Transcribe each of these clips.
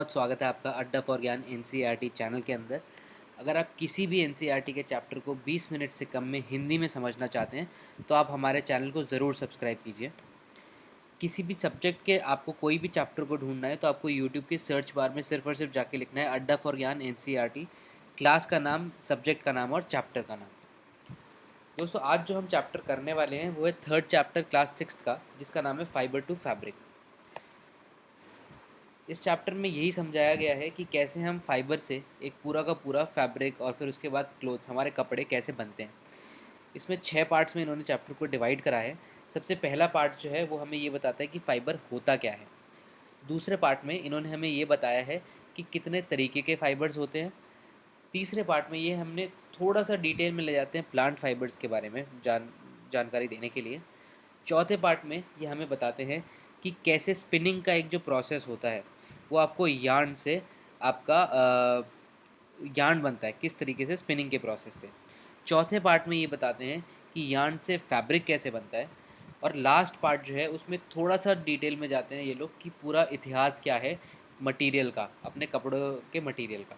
बहुत स्वागत है आपका अड्डा फॉर ज्ञान एनसीईआरटी चैनल के अंदर। अगर आप किसी भी एनसीईआरटी के चैप्टर को 20 मिनट से कम में हिंदी में समझना चाहते हैं तो आप हमारे चैनल को ज़रूर सब्सक्राइब कीजिए। किसी भी सब्जेक्ट के आपको कोई भी चैप्टर को ढूंढना है तो आपको यूट्यूब के सर्च बार में सिर्फ और सिर्फ जाके लिखना है अड्डा फॉर ज्ञान एनसीईआरटी, क्लास का नाम, सब्जेक्ट का नाम और चैप्टर का नाम। दोस्तों, आज जो हम चैप्टर करने वाले हैं वो है थर्ड चैप्टर क्लास सिक्स का, जिसका नाम है फाइबर टू फैब्रिक। इस चैप्टर में यही समझाया गया है कि कैसे हम फाइबर से एक पूरा का पूरा फैब्रिक और फिर उसके बाद क्लोथ्स, हमारे कपड़े कैसे बनते हैं। इसमें 6 पार्ट्स में इन्होंने चैप्टर को डिवाइड करा है। सबसे पहला पार्ट जो है वो हमें ये बताता है कि फ़ाइबर होता क्या है। दूसरे पार्ट में इन्होंने हमें ये बताया है कि कितने तरीके के फ़ाइबर्स होते हैं। तीसरे पार्ट में ये हमने थोड़ा सा डिटेल में ले जाते हैं प्लांट फाइबर्स के बारे में जानकारी देने के लिए। चौथे पार्ट में ये हमें बताते हैं कि कैसे स्पिनिंग का एक जो प्रोसेस होता है वो आपको यार्न से आपका यार्न बनता है, किस तरीके से स्पिनिंग के प्रोसेस से। चौथे पार्ट में ये बताते हैं कि यार्न से फैब्रिक कैसे बनता है। और लास्ट पार्ट जो है उसमें थोड़ा सा डिटेल में जाते हैं ये लोग कि पूरा इतिहास क्या है मटेरियल का, अपने कपड़ों के मटेरियल का।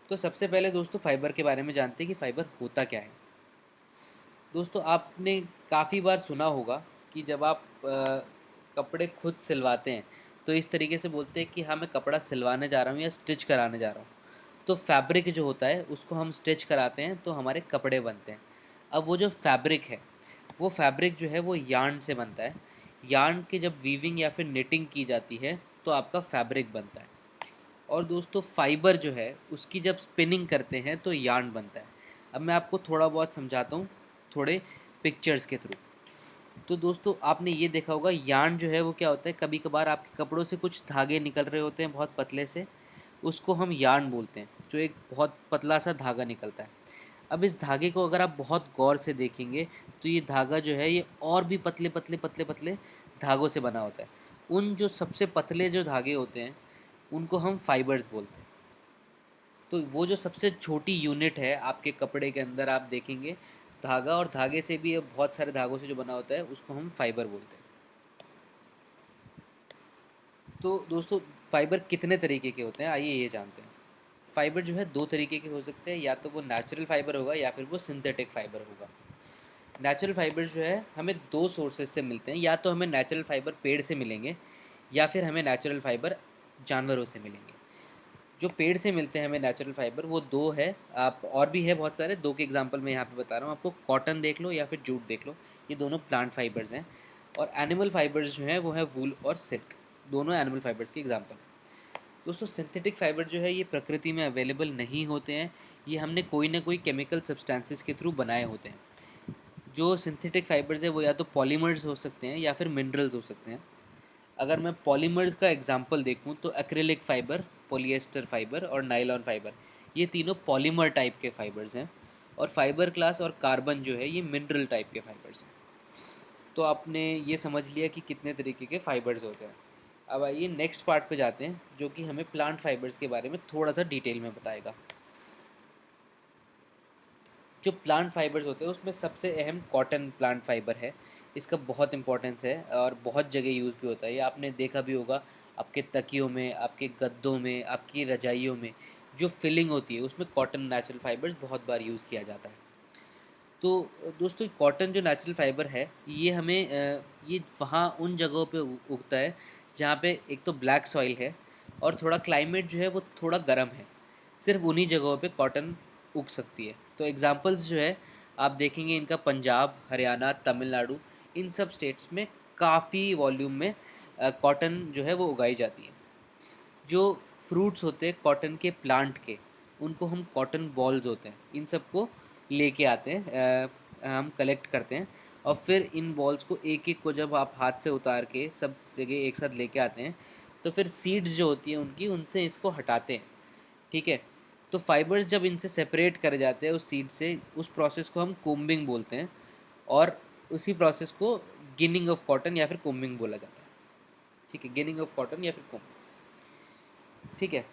तो सबसे पहले दोस्तों फ़ाइबर के बारे में जानते हैं कि फ़ाइबर होता क्या है। दोस्तों, आपने काफ़ी बार सुना होगा कि जब आप कपड़े खुद सिलवाते हैं तो इस तरीके से बोलते हैं कि हाँ, मैं कपड़ा सिलवाने जा रहा हूँ या स्टिच कराने जा रहा हूँ। तो फैब्रिक जो होता है उसको हम स्टिच कराते हैं तो हमारे कपड़े बनते हैं। अब वो जो फैब्रिक है, वो फैब्रिक जो है वो यार्न से बनता है। यार्न की जब वीविंग या फिर निटिंग की जाती है तो आपका फैब्रिक बनता है। और दोस्तों, फाइबर जो है उसकी जब स्पिनिंग करते हैं तो यार्न बनता है। अब मैं आपको थोड़ा बहुत समझाता हूँ, थोड़े पिक्चर्स के थ्रू। तो दोस्तों, आपने ये देखा होगा यार्न जो है वो क्या होता है, कभी कभार आपके कपड़ों से कुछ धागे निकल रहे होते हैं बहुत पतले से, उसको हम यार्न बोलते हैं, जो एक बहुत पतला सा धागा निकलता है। अब इस धागे को अगर आप बहुत गौर से देखेंगे तो ये धागा जो है ये और भी पतले पतले पतले पतले धागों से बना होता है। उन जो सबसे पतले जो धागे होते हैं उनको हम फाइबर्स बोलते हैं। तो वो जो सबसे छोटी यूनिट है आपके कपड़े के अंदर आप देखेंगे, धागा, और धागे से भी बहुत सारे धागों से जो बना होता है उसको हम फाइबर बोलते हैं। तो दोस्तों, फाइबर कितने तरीके के होते हैं आइए ये जानते हैं। फाइबर जो है दो तरीके के हो सकते हैं, या तो वो नेचुरल फाइबर होगा या फिर वो सिंथेटिक फाइबर होगा। नेचुरल फाइबर जो है हमें दो सोर्सेज से मिलते हैं, या तो हमें नेचुरल फाइबर पेड़ से मिलेंगे या फिर हमें नेचुरल फाइबर जानवरों से मिलेंगे। जो पेड़ से मिलते हैं हमें नेचुरल फाइबर वो दो है, आप और भी है बहुत सारे, दो के एग्जांपल मैं यहाँ पे बता रहा हूँ आपको। कॉटन देख लो या फिर जूट देख लो, ये दोनों प्लांट फाइबर्स हैं। और एनिमल फाइबर्स जो हैं वो है वूल और सिल्क, दोनों एनिमल फाइबर्स के एग्जांपल हैं। दोस्तों, सिंथेटिक फाइबर जो है ये प्रकृति में अवेलेबल नहीं होते हैं, ये हमने कोई ना कोई केमिकल सब्सटेंसेस के थ्रू बनाए होते हैं। जो सिंथेटिक फाइबर्स है वो या तो पॉलीमर्स हो सकते हैं या फिर मिनरल्स हो सकते हैं। अगर मैं पॉलीमर्स का एग्जांपल देखूं तो एक्रिलिक फाइबर, पॉलिएस्टर फाइबर और नायलॉन फाइबर, ये तीनों पॉलीमर टाइप के फाइबर्स हैं। और फाइबर क्लास और कार्बन जो है ये मिनरल टाइप के फाइबर्स हैं। तो आपने ये समझ लिया कि कितने तरीके के फाइबर्स होते हैं। अब आइए नेक्स्ट पार्ट पे जाते हैं, जो कि हमें प्लांट फाइबर्स के बारे में थोड़ा सा डिटेल में बताएगा। जो प्लांट फाइबर्स होते हैं उसमें सबसे अहम कॉटन प्लांट फाइबर है। इसका बहुत इंपॉर्टेंस है और बहुत जगह यूज़ भी होता है। ये आपने देखा भी होगा, आपके तकियों में, आपके गद्दों में, आपकी रजाइयों में जो फिलिंग होती है उसमें कॉटन नेचुरल फाइबर्स बहुत बार यूज़ किया जाता है। तो दोस्तों, कॉटन जो नेचुरल फाइबर है ये हमें ये वहाँ उन जगहों पे उगता है जहाँ पे एक तो ब्लैक सॉइल है और थोड़ा क्लाइमेट जो है वो थोड़ा गर्म है। सिर्फ उन्हीं जगहों पे कॉटन उग सकती है। तो एग्जांपल्स जो है आप देखेंगे इनका पंजाब, हरियाणा, तमिलनाडु, इन सब स्टेट्स में काफ़ी वॉल्यूम में कॉटन जो है वो उगाई जाती है। जो फ्रूट्स होते हैं कॉटन के प्लांट के, उनको हम कॉटन बॉल्स होते हैं, इन सबको लेके आते हैं, हम कलेक्ट करते हैं। और फिर इन बॉल्स को एक एक को जब आप हाथ से उतार के सब जगह एक साथ लेके आते हैं तो फिर सीड्स जो होती हैं उनकी, उनसे इसको हटाते हैं। ठीक है। तो फाइबर्स जब इनसे सेपरेट करे जाते हैं उस सीड से, उस प्रोसेस को हम कोम्बिंग बोलते हैं। और उसी प्रोसेस को गिनिंग ऑफ कॉटन या फिर कोम्बिंग बोला जाता है। ठीक है, गिनिंग ऑफ कॉटन या फिर कोम्बिंग। ठीक है।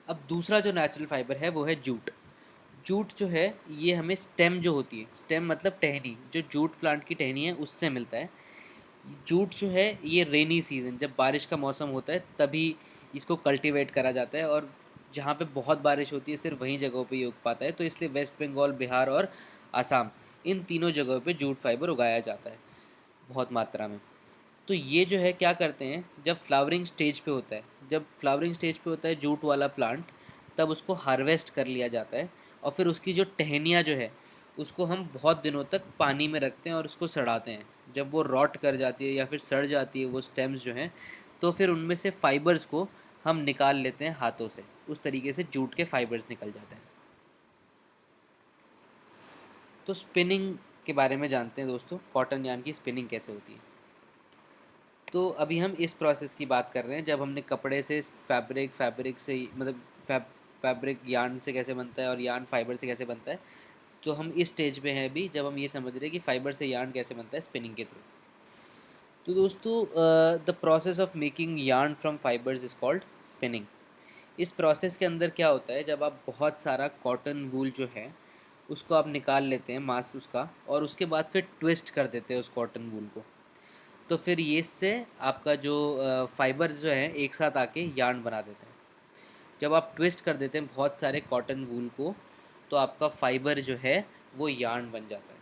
अब दूसरा जो नेचुरल फाइबर है वो है जूट। जूट जो है ये हमें स्टेम जो होती है, स्टेम मतलब टहनी, जो जूट प्लांट की टहनी है उससे मिलता है। जूट जो है ये रेनी सीज़न, जब बारिश का मौसम होता है तभी इसको कल्टीवेट करा जाता है, और जहाँ पे बहुत बारिश होती है सिर्फ वहीं जगहों पे ये उग पाता है। तो इसलिए वेस्ट बंगाल, बिहार और आसाम, इन तीनों जगहों पे जूट फाइबर उगाया जाता है बहुत मात्रा में। तो ये जो है क्या करते हैं, जब फ्लावरिंग स्टेज पे होता है, जब फ्लावरिंग स्टेज पे होता है जूट वाला प्लांट, तब उसको हार्वेस्ट कर लिया जाता है, और फिर उसकी जो टहनियाँ जो है उसको हम बहुत दिनों तक पानी में रखते हैं और उसको सड़ाते हैं। जब वो रॉट कर जाती है या फिर सड़ जाती है वो स्टेम्स जो हैं, तो फिर उनमें से फाइबर्स को हम निकाल लेते हैं हाथों से। उस तरीके से जूट के फाइबर्स निकल जाते हैं। तो स्पिनिंग के बारे में जानते हैं दोस्तों, कॉटन यार्न की स्पिनिंग कैसे होती है। तो अभी हम इस प्रोसेस की बात कर रहे हैं, जब हमने कपड़े से फैब्रिक, फैब्रिक से मतलब फैब्रिक यार्न से कैसे बनता है और यार्न फाइबर से कैसे बनता है। तो हम इस स्टेज पे हैं अभी, जब हम ये समझ रहे हैं कि फाइबर से यार्न कैसे बनता है स्पिनिंग के थ्रू। तो दोस्तों, the process of making yarn from fibres is called spinning. इस प्रोसेस के अंदर क्या होता है, जब आप बहुत सारा कॉटन वूल जो है उसको आप निकाल लेते हैं मास उसका, और उसके बाद फिर ट्विस्ट कर देते हैं उस कॉटन वूल को। तो फिर ये इससे आपका जो फाइबर जो है एक साथ आके यार्न बना देते हैं। जब आप ट्विस्ट कर देते हैं बहुत सारे कॉटन वूल को, तो आपका फाइबर जो है वो यार्न बन जाता है।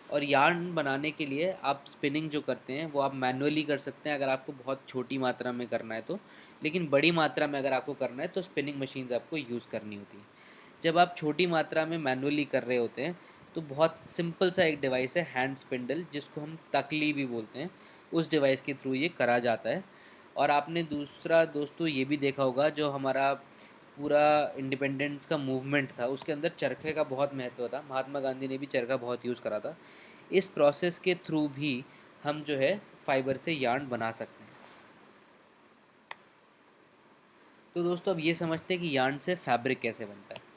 और यार्न बनाने के लिए आप स्पिनिंग जो करते हैं वो आप मैनुअली कर सकते हैं अगर आपको बहुत छोटी मात्रा में करना है तो। लेकिन बड़ी मात्रा में अगर आपको करना है तो स्पिनिंग मशीन्स आपको यूज़ करनी होती है। जब आप छोटी मात्रा में मैनुअली कर रहे होते हैं तो बहुत सिंपल सा एक डिवाइस है हैंड स्पिंडल, जिसको हम तकली भी बोलते हैं। उस डिवाइस के थ्रू ये करा जाता है। और आपने दूसरा दोस्तों ये भी देखा होगा, जो हमारा पूरा इंडिपेंडेंस का मूवमेंट था उसके अंदर चरखे का बहुत महत्व था। महात्मा गांधी ने भी चरखा बहुत यूज़ करा था। इस प्रोसेस के थ्रू भी हम जो है फाइबर से यार्न बना सकते हैं। तो दोस्तों अब ये समझते हैं कि यार्न से फैब्रिक कैसे बनता है।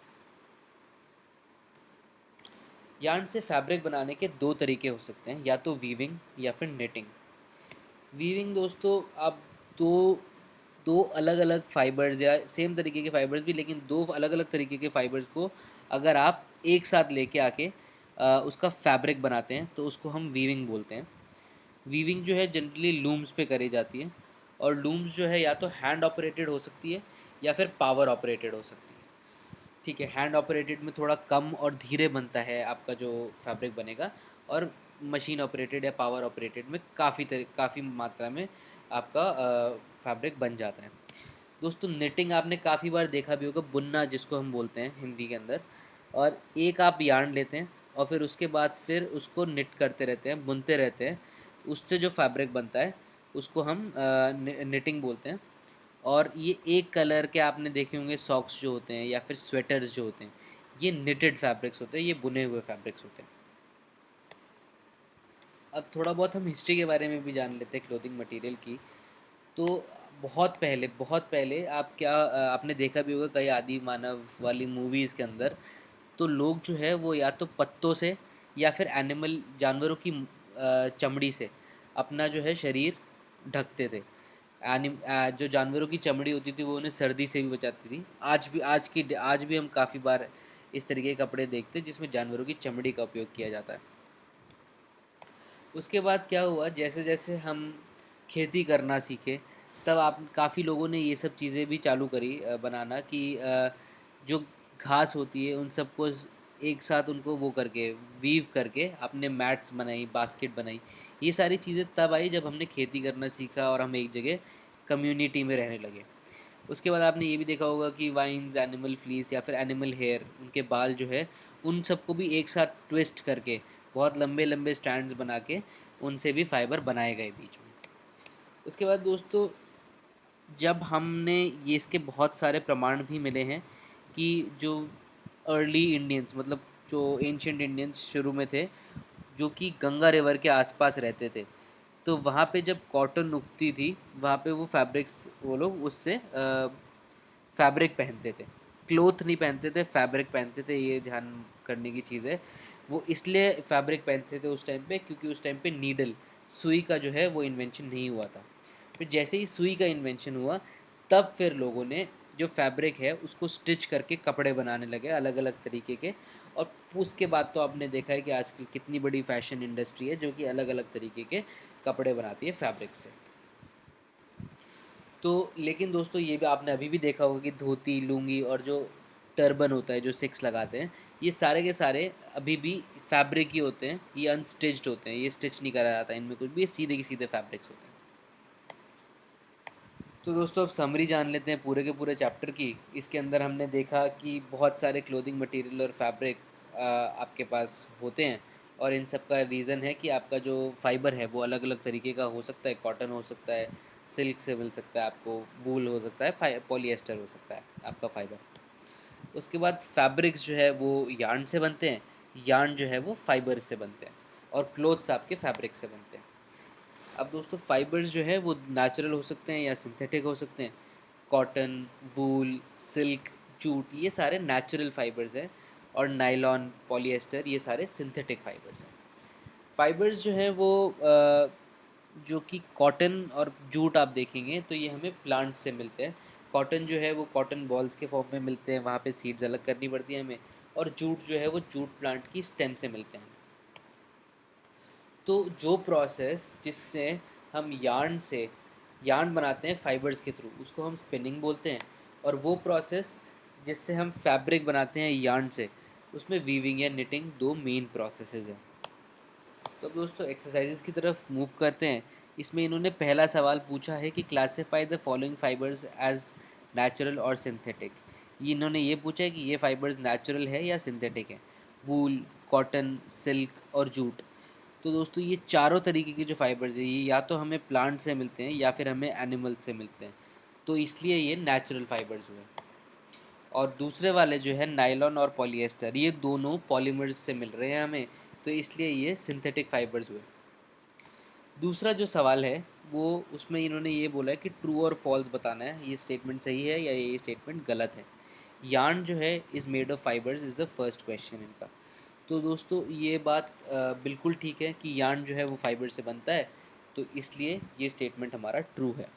यार्न से फैब्रिक बनाने के दो तरीके हो सकते हैं, या तो वीविंग या फिर नेटिंग। वीविंग दोस्तों, आप दो दो अलग अलग फाइबर्स या सेम तरीके के फाइबर्स भी, लेकिन दो अलग अलग तरीके के फाइबर्स को अगर आप एक साथ लेके आके उसका फैब्रिक बनाते हैं तो उसको हम वीविंग बोलते हैं। वीविंग जो है जनरली लूम्स पे करी जाती है, और लूम्स जो है या तो हैंड ऑपरेटेड हो सकती है या फिर पावर ऑपरेटेड हो सकती है। ठीक है, हैंड ऑपरेटेड में थोड़ा कम और धीरे बनता है आपका जो फैब्रिक बनेगा, और मशीन ऑपरेटेड या पावर ऑपरेटेड में काफ़ी मात्रा में आपका फैब्रिक बन जाता है। दोस्तों निटिंग आपने काफ़ी बार देखा भी होगा, बुनना जिसको हम बोलते हैं हिंदी के अंदर। और एक आप यार्न लेते हैं और फिर उसके बाद फिर उसको निट करते रहते हैं, बुनते रहते हैं। उससे जो फैब्रिक बनता है उसको हम निटिंग बोलते हैं। और ये एक कलर के आपने देखे होंगे सॉक्स जो होते हैं या फिर स्वेटर्स जो होते हैं, ये निटेड फैब्रिक्स होते हैं, ये बुने हुए फैब्रिक्स होते हैं। अब थोड़ा बहुत हम हिस्ट्री के बारे में भी जान लेते हैं क्लोथिंग मटेरियल की। तो बहुत पहले आप आपने देखा भी होगा कई आदि मानव वाली मूवीज़ के अंदर, तो लोग जो है वो या तो पत्तों से या फिर एनिमल जानवरों की चमड़ी से अपना जो है शरीर ढकते थे। जो जानवरों की चमड़ी होती थी वो उन्हें सर्दी से भी बचाती थी। आज भी हम काफ़ी बार इस तरीके के कपड़े देखते हैं जिसमें जानवरों की चमड़ी का उपयोग किया जाता है। उसके बाद क्या हुआ, जैसे जैसे हम खेती करना सीखे, तब आप काफ़ी लोगों ने ये सब चीज़ें भी चालू करी बनाना, कि जो घास होती है उन सबको एक साथ उनको वो करके वीव करके आपने मैट्स बनाई, बास्केट बनाई। ये सारी चीज़ें तब आई जब हमने खेती करना सीखा और हम एक जगह कम्युनिटी में रहने लगे। उसके बाद आपने ये भी देखा होगा कि वाइन्स, एनिमल फ्लीस या फिर एनिमल हेयर, उनके बाल जो है उन सबको भी एक साथ ट्विस्ट करके बहुत लंबे लंबे स्टैंड्स बना के उनसे भी फाइबर बनाए गए बीच में। उसके बाद दोस्तों, जब हमने ये इसके बहुत सारे प्रमाण भी मिले हैं कि जो अर्ली इंडियंस, मतलब जो एंशियंट इंडियंस शुरू में थे, जो कि गंगा रिवर के आसपास रहते थे, तो वहाँ पे जब कॉटन उगती थी वहाँ पे वो फैब्रिक्स, वो लोग उससे फैब्रिक पहनते थे। क्लोथ नहीं पहनते थे, फैब्रिक पहनते थे। ये ध्यान करने की चीज़ है। वो इसलिए फैब्रिक पहनते थे उस टाइम पे क्योंकि उस टाइम पे नीडल, सुई का जो है वो इन्वेंशन नहीं हुआ था। फिर जैसे ही सुई का इन्वेंशन हुआ, तब फिर लोगों ने जो फैब्रिक है उसको स्टिच करके कपड़े बनाने लगे अलग अलग तरीके के। और उसके बाद तो आपने देखा है कि आजकल कितनी बड़ी फैशन इंडस्ट्री है जो कि अलग अलग तरीके के कपड़े बनाती है फैब्रिक से। तो लेकिन दोस्तों ये भी आपने अभी भी देखा होगा कि धोती, लुंगी और जो टर्बन होता है जो सिक्स लगाते हैं, ये सारे के सारे अभी भी फैब्रिक ही होते हैं, ये अनस्टिच्ड होते हैं, ये स्टिच नहीं करा जाता इनमें कुछ भी, ये सीधे के सीधे फैब्रिक्स होते हैं। तो दोस्तों अब समरी जान लेते हैं पूरे के पूरे चैप्टर की। इसके अंदर हमने देखा कि बहुत सारे क्लोथिंग मटेरियल और फैब्रिक आपके पास होते हैं, और इन सब का रीज़न है कि आपका जो फाइबर है वो अलग अलग तरीके का हो सकता है। कॉटन हो सकता है, सिल्क से मिल सकता है आपको, वूल हो सकता है, पॉलिएस्टर हो सकता है आपका फाइबर। उसके बाद फैब्रिक्स जो है वो यार्न से बनते हैं, यार्न जो है वो फाइबर से बनते हैं, और क्लोथ्स आपके फैब्रिक से बनते हैं। अब दोस्तों फाइबर्स जो है वो नेचुरल हो सकते हैं या सिंथेटिक हो सकते हैं। कॉटन, वूल, सिल्क, जूट, ये सारे नेचुरल फाइबर्स हैं, और नायलॉन, पॉलिएस्टर, ये सारे सिंथेटिक फाइबर्स हैं। फाइबर्स जो हैं वो जो कि कॉटन और जूट आप देखेंगे तो ये हमें प्लांट से मिलते हैं। कॉटन जो है वो कॉटन बॉल्स के फॉर्म में मिलते हैं, वहाँ पे सीड्स अलग करनी पड़ती है हमें। और जूट जो है वो जूट प्लांट की स्टेम से मिलते हैं। तो जो प्रोसेस जिससे हम यार्न बनाते हैं फाइबर्स के थ्रू, उसको हम स्पिनिंग बोलते हैं। और वो प्रोसेस जिससे हम फैब्रिक बनाते हैं यार्न से, उसमें वीविंग या निटिंग दो मेन प्रोसेसेस हैं। तो अब दोस्तों एक्सरसाइजेस की तरफ मूव करते हैं। इसमें इन्होंने पहला सवाल पूछा है कि classify the following fibres as natural और सिंथेटिक। ये इन्होंने ये पूछा है कि ये फाइबर्स नेचुरल है या सिंथेटिक है। वूल, कॉटन, सिल्क और जूट। तो दोस्तों ये चारों तरीके के जो फाइबर्स हैं ये या तो हमें प्लांट से मिलते हैं या फिर हमें एनिमल से मिलते हैं, तो इसलिए ये नेचुरल फाइबर्स हुए। और दूसरे वाले जो है नायलॉन और पॉलिएस्टर, ये दोनों पॉलीमर्स से मिल रहे हैं हमें, तो इसलिए ये सिंथेटिक फाइबर्स हुए। दूसरा जो सवाल है वो, उसमें इन्होंने ये बोला है कि ट्रू और फॉल्स बताना है, ये स्टेटमेंट सही है या ये स्टेटमेंट गलत है। यार्न जो है is made of fibres is the first question इनका। तो दोस्तों ये बात बिल्कुल ठीक है कि यार्न जो है वो फाइबर से बनता है, तो इसलिए ये स्टेटमेंट हमारा ट्रू है।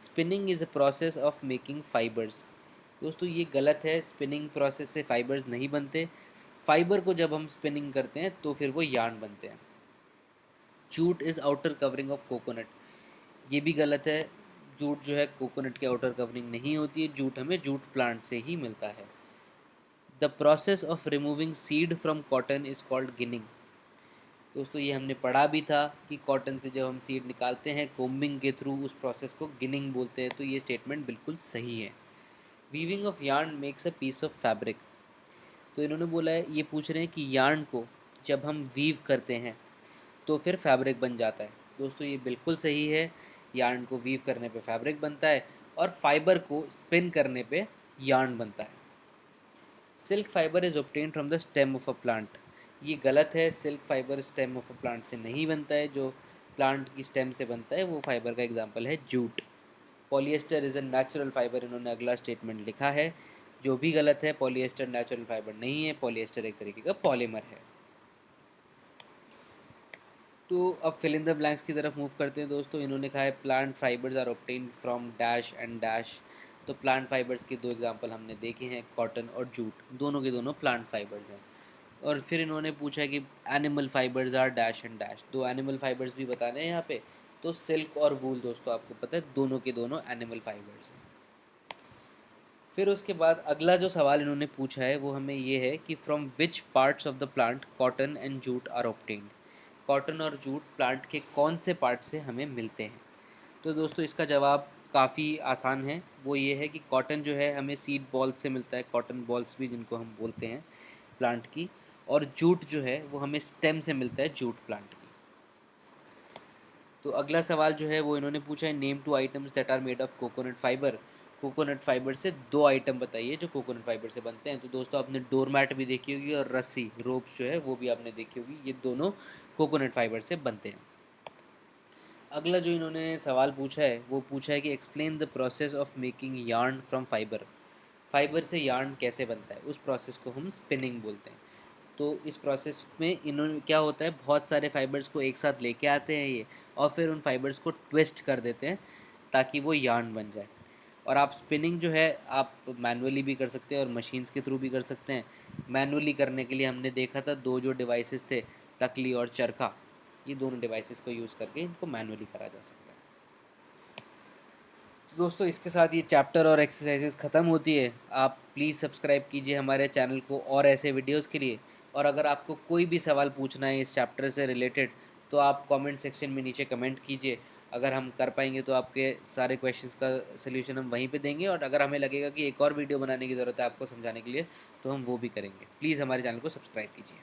Spinning is a process of making fibres. दोस्तों ये गलत है, स्पिनिंग प्रोसेस से फाइबर्स नहीं बनते। फाइबर को जब हम स्पिनिंग करते हैं तो फिर वो यार्न बनते हैं। Jute is outer covering of coconut, ये भी गलत है। जूट जो है कोकोनट की आउटर कवरिंग नहीं होती है, जूट हमें जूट प्लांट से ही मिलता है। The process of removing seed from cotton is called ginning. दोस्तों ये हमने पढ़ा भी था कि कॉटन से जब हम सीड निकालते हैं कोम्बिंग के थ्रू, उस प्रोसेस को गिनिंग बोलते हैं, तो ये स्टेटमेंट बिल्कुल सही है। Weaving of yarn makes a piece of fabric. तो इन्होंने बोला है, ये पूछ रहे हैं कि यार्न को जब हम वीव करते हैं तो फिर फैब्रिक बन जाता है। दोस्तों ये बिल्कुल सही है, यार्न को वीव करने पे फैब्रिक बनता है, और फाइबर को स्पिन करने पे यार्न बनता है। Silk fibre is obtain from the stem of a plant, ये गलत है। Silk fibre stem of a plant से नहीं बनता है, जो प्लांट की स्टेम से बनता है वो फाइबर का एग्जांपल है jute. Polyester is a natural fibre, इन्होंने अगला स्टेटमेंट लिखा है, जो भी गलत है। पॉलिएस्टर नेचुरल फाइबर नहीं है, पॉलिएस्टर एक तरीके का पॉलीमर है। तो अब फिल इन द ब्लैंक्स की तरफ मूव करते हैं दोस्तों। इन्होंने कहा है plant fibres are obtained from dash and dash. तो प्लांट फाइबर्स के दो एग्जांपल हमने देखे हैं, कॉटन और जूट, दोनों के दोनों प्लांट फाइबर्स हैं। और फिर इन्होंने पूछा है कि animal fibres are dash and dash, दो एनिमल फाइबर्स भी बताने हैं यहाँ पे। तो सिल्क और वूल दोस्तों आपको पता है दोनों के दोनों एनिमल फाइबर्स हैं। फिर उसके बाद अगला जो सवाल इन्होंने पूछा है वो हमें ये है कि from which parts of the plant cotton and jute are obtained. Cotton और जूट प्लांट के कौन से पार्ट से हमें मिलते हैं। तो दोस्तों इसका जवाब काफ़ी आसान है, वो ये है कि कॉटन जो है हमें सीड बॉल से मिलता है, कॉटन बॉल्स भी जिनको हम बोलते हैं प्लांट की। और जूट जो है वो हमें स्टेम से मिलता है, जूट प्लांट की। तो अगला सवाल जो है वो इन्होंने पूछा है, name two items that are made of coconut fibre. Coconut fibre से दो आइटम बताइए जो कोकोनट फाइबर से बनते हैं। तो दोस्तों आपने डोर मैट भी देखी होगी, और रस्सी, रोप्स जो है वो भी आपने देखी होगी, ये दोनों कोकोनट फाइबर से बनते हैं। अगला जो इन्होंने सवाल पूछा है वो पूछा है कि explain the process of making yarn from fibre. Fibre से यार्न कैसे बनता है, उस प्रोसेस को हम स्पिनिंग बोलते हैं। तो इस प्रोसेस में इन्होंने क्या होता है, बहुत सारे फाइबर्स को एक साथ लेके आते हैं ये, और फिर उन फाइबर्स को ट्विस्ट कर देते हैं ताकि वो यार्न बन जाए। और आप स्पिनिंग जो है आप मैनुअली भी कर सकते हैं और मशीन्स के थ्रू भी कर सकते हैं। मैनुअली करने के लिए हमने देखा था दो जो डिवाइसेस थे, तकली और चरखा, ये दोनों डिवाइसेस को यूज़ करके इनको मैनुअली करा जा सकता है। तो दोस्तों इसके साथ ये चैप्टर और एक्सरसाइजेस ख़त्म होती है। आप प्लीज़ सब्सक्राइब कीजिए हमारे चैनल को और ऐसे वीडियोस के लिए। और अगर आपको कोई भी सवाल पूछना है इस चैप्टर से रिलेटेड, तो आप कमेंट सेक्शन में नीचे कमेंट कीजिए। अगर हम कर पाएंगे तो आपके सारे क्वेश्चंस का सलूशन हम वहीं पे देंगे, और अगर हमें लगेगा कि एक और वीडियो बनाने की ज़रूरत है आपको समझाने के लिए, तो हम वो भी करेंगे। प्लीज़ हमारे चैनल को सब्सक्राइब कीजिए।